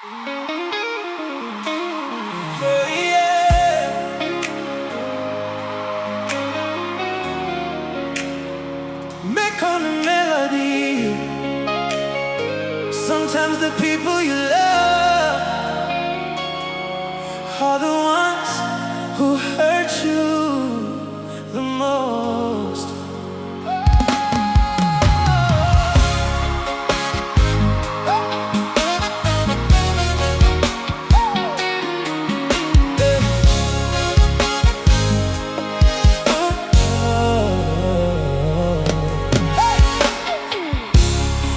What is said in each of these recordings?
Oh, yeah. Make on a melody. Sometimes the people you love are the ones who hurt you the most.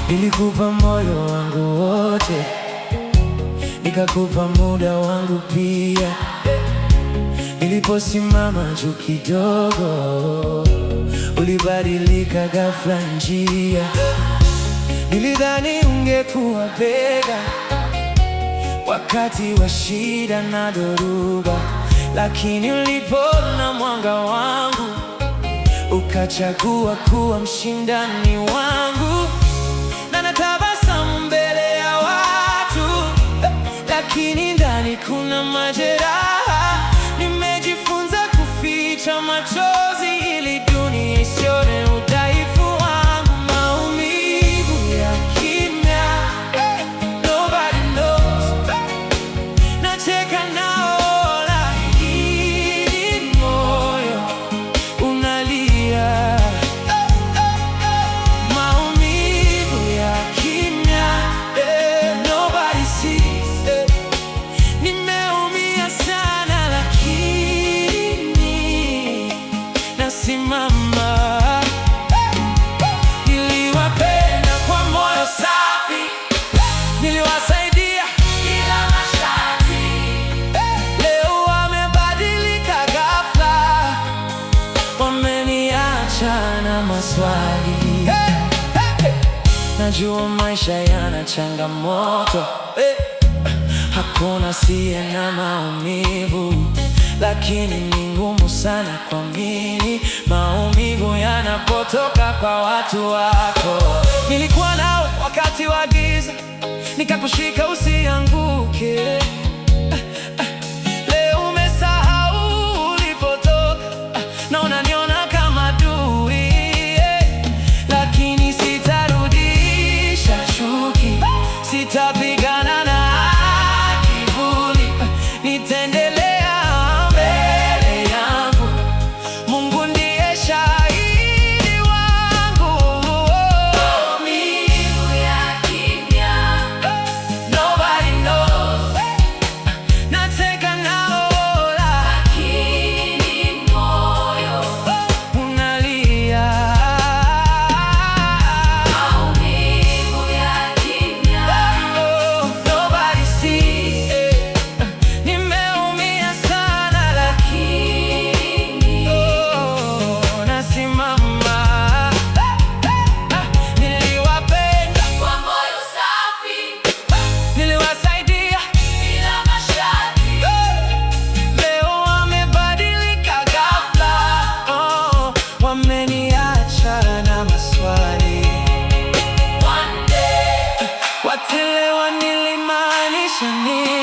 Nilikupa moyo wangu wote, nikakupa muda wangu pia. Niliposimama juu kidogo, ulibadilika ghafla njia. Nilidhani ungekuwa bega wakati wa shida na dhoruba, lakini ulipoona mwanga wangu, ukachagua kuwa mshindani wangu. Na natabasamu mbele ya watu, lakini ndani kuna majeraha. Nimejifunza kuficha machozi ili dunia isione udhaifu wangu. Maumivu ya kimya, nobody knows. Nacheka nao lakini moyo unalia. Simama, niliwapenda kwa moyo safi, niliwasaidia bila masharti. Leo wamebadilika ghafla, wameniacha na maswali. Najua maisha yana changamoto, hakuna asiye na maumivu, lakini ni ngumu sana kuamini maumivu yanapotoka kwa watu wako. Nilikuwa nao wakati wa giza, nikakushika usianguke. Leo umesahau ulipotoka, na unaniona kama adui, lakini sitarudisha chuki, sitapigana na kivuli, nitaendelea. Wameniacha na maswali. One day watelewa nilimaanisha nini?